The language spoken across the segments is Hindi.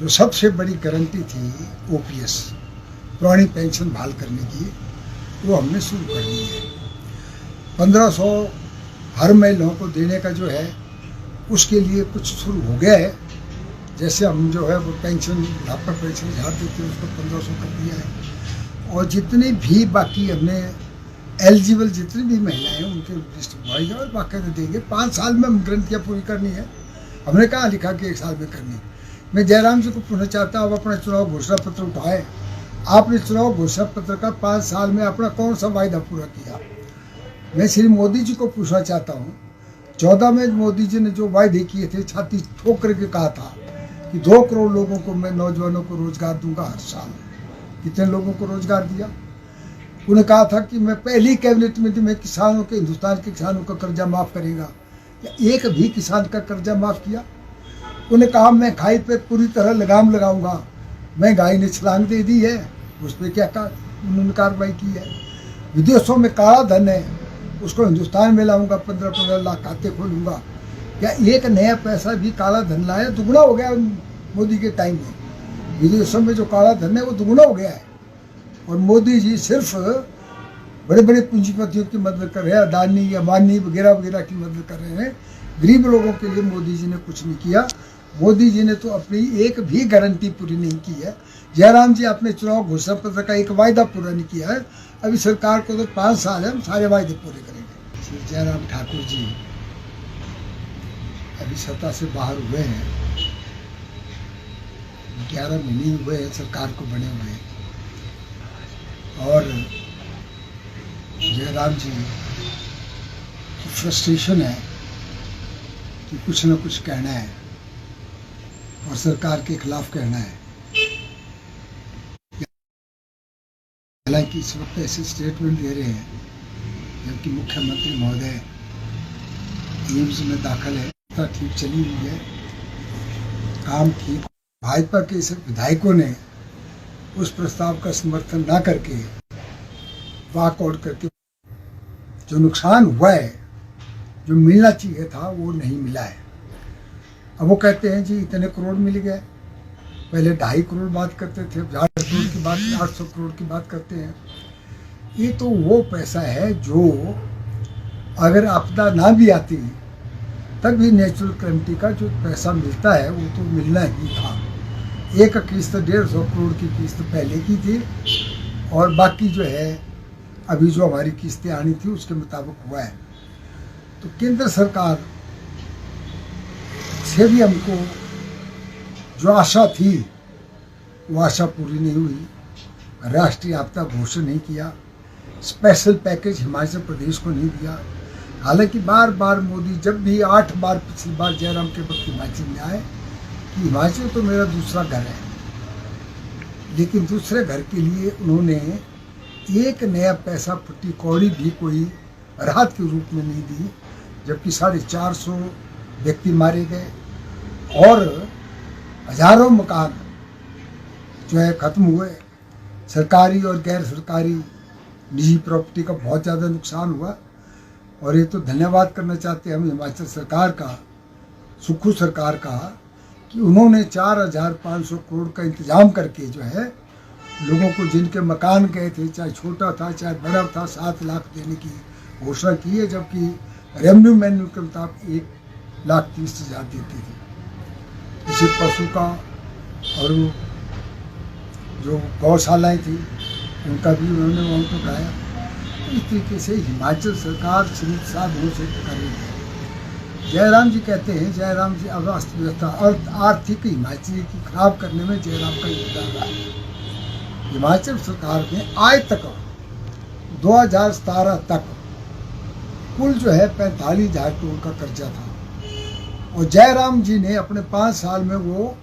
जो सबसे बड़ी गारंटी थी ओपीएस, पुरानी पेंशन बहाल करने की, वो हमने शुरू कर दी है। 1500 हर महिलाओं को देने का जो है उसके लिए कुछ शुरू हो गया है। जैसे हम जो है वो पेंशन बुढ़ापा पेंशन झाड़ देते हैं, उसको 1500 कर दिया है। और जितनी भी बाकी हमने एलिजिबल जितनी भी महिलाएं हैं उनके लिस्ट बनवाई है और बाकायदा देंगे। 5 साल में हम गारंटियाँ पूरी करनी है। हमने कहाँ लिखा कि 1 साल में करनी। मैं जयराम जी को पूछना चाहता हूँ, आप अपना चुनाव घोषणा पत्र उठाए। आपने चुनाव घोषणा पत्र का 5 साल में अपना कौन सा वायदा पूरा किया? मैं श्री मोदी जी को पूछना चाहता हूँ, 14 में मोदी जी ने जो वायदे किए थे, छाती ठोक करके कहा था कि 2 करोड़ लोगों को मैं नौजवानों को रोजगार दूंगा हर साल। कितने लोगों को रोजगार दिया? उन्हें कहा था कि मैं पहली कैबिनेट में मैं किसानों के, हिंदुस्तान के किसानों का कर्जा माफ करेगा। एक भी किसान का कर्जा माफ किया? उन्हें कहा मैं खाई पे पूरी तरह लगाम लगाऊंगा। महंगाई ने छलांग दे दी है, उस पर क्या उन्होंने कार्रवाई की है? विदेशों में काला धन है, उसको हिंदुस्तान में लाऊंगा, 15-15 लाख खाते खोलूंगा। क्या एक नया पैसा भी काला धन लाया? दुगना हो गया मोदी के टाइम में। विदेशों में जो काला धन है वो दुगना हो गया है। और मोदी जी सिर्फ बड़े बड़े पूंजीपतियों की मदद कर रहे हैं, अदानी अंबानी वगैरह वगैरह की मदद कर रहे हैं। गरीब लोगों के लिए मोदी जी ने कुछ नहीं किया। मोदी जी ने तो अपनी एक भी गारंटी पूरी नहीं की है। जयराम जी, आपने चुनाव घोषणा पत्र का एक वायदा पूरा नहीं किया है। अभी सरकार को तो 5 साल है, हम सारे वायदे पूरे करेंगे। श्री जयराम ठाकुर जी अभी सत्ता से बाहर हुए हैं, 11 महीने हुए हैं सरकार को बने हुए। और जयराम जी की फ्रस्ट्रेशन है कि कुछ न कुछ कहना है और सरकार के खिलाफ कहना है। हालांकि इस वक्त ऐसे स्टेटमेंट दे रहे हैं जबकि मुख्यमंत्री महोदय एम्स में दाखिल है, ठीक चली हुई है, काम ठीक। भाजपा के इस विधायकों ने उस प्रस्ताव का समर्थन ना करके वॉकआउट करके जो नुकसान हुआ है, जो मिलना चाहिए था वो नहीं मिला है। अब वो कहते हैं जी इतने करोड़ मिल गए। पहले 2.5 करोड़ बात करते थे, 1000 करोड़ की बात, 800 करोड़ की बात करते हैं। ये तो वो पैसा है जो अगर आपदा ना भी आती तब भी नेचुरल कैलेमिटी का जो पैसा मिलता है वो तो मिलना ही था। एक किस्त 150 करोड़ की किस्त पहले की थी और बाकी जो है अभी जो हमारी किस्तें आनी थी उसके मुताबिक हुआ है। तो केंद्र सरकार से भी हमको जो आशा थी वो आशा पूरी नहीं हुई। राष्ट्रीय आपदा घोषणा नहीं किया, स्पेशल पैकेज हिमाचल प्रदेश को नहीं दिया। हालांकि बार बार मोदी जब भी 8 बार पिछली बार जयराम के वक्त हिमाचल में आए कि हिमाचल तो मेरा दूसरा घर है, लेकिन दूसरे घर के लिए उन्होंने एक नया पैसा फुटी कौड़ी भी कोई राहत के रूप में नहीं दी। जबकि 450 व्यक्ति मारे गए और हजारों मकान जो है ख़त्म हुए। सरकारी और गैर सरकारी निजी प्रॉपर्टी का बहुत ज़्यादा नुकसान हुआ। और ये तो धन्यवाद करना चाहते हैं हम हिमाचल सरकार का, सुक्खू सरकार का, कि उन्होंने 4500 करोड़ का इंतजाम करके जो है लोगों को जिनके मकान गए थे, चाहे छोटा था चाहे बड़ा था, 7 लाख देने की घोषणा की है। जबकि रेवेन्यू मैन्युअल के मुताबिक 1,30,000 देते थे। इसी पशु का और जो गौशालाएँ थी उनका भी उन्होंने वहाँ उठाया। इस तरीके से हिमाचल सरकार सीमित साधनों से कर रही है। जयराम जी कहते हैं, जयराम जी अर्थव्यवस्था आर्थिक हिमाचल की खराब करने में जयराम का योगदान रहा है। हिमाचल सरकार ने आज तक 2017 तक कुल जो है 45,000 करोड़ का कर्जा था और जयराम जी ने अपने 5 साल में वो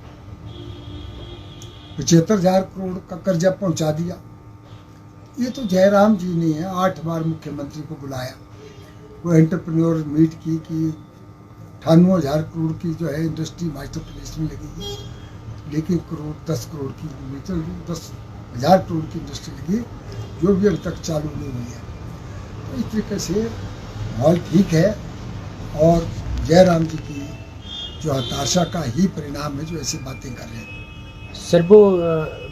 75,000 करोड़ का कर्जा पहुंचा दिया। ये तो जयराम जी ने 8 बार मुख्यमंत्री को बुलाया, वो एंटरप्रेन्योर मीट की कि 98,000 करोड़ की जो है इंडस्ट्री हिमाचल प्रदेश में लगेगी, लेकिन 10 करोड़ की 10,000 करोड़ की इंडस्ट्री लगी जो भी अभी तक चालू नहीं हुई है। तो इस तरीके से माहौल ठीक है और जयराम जी की जो हताशा का ही परिणाम है जो ऐसी बातें कर रहे हैं। सर वो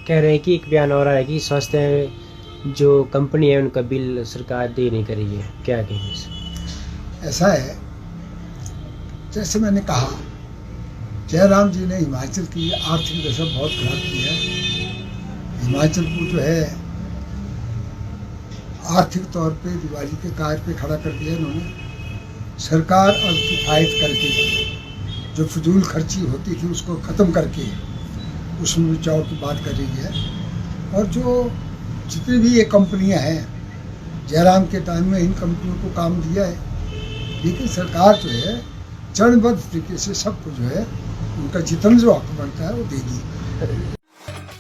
कह रहे हैं कि एक बयान हो रहा है कि स्वास्थ्य जो कंपनी है उनका बिल सरकार दे नहीं कर रही है, क्या कहेंगे इस? ऐसा है, जैसे मैंने कहा, जयराम जी ने हिमाचल की आर्थिक दशा बहुत खराब की है। हिमाचल को जो है आर्थिक तौर पे दिवाली के कार पे खड़ा कर दिया इन्होंने। सरकार अब किफायत करके जो फजूल खर्ची होती थी उसको ख़त्म करके उसमें बचाव की बात कर रही है। और जो जितनी भी ये कंपनियां हैं, जयराम के टाइम में इन कंपनियों को काम दिया है, लेकिन सरकार जो है चरणबद्ध तरीके से सबको जो है उनका जितना जो हक बनता है वो देगी।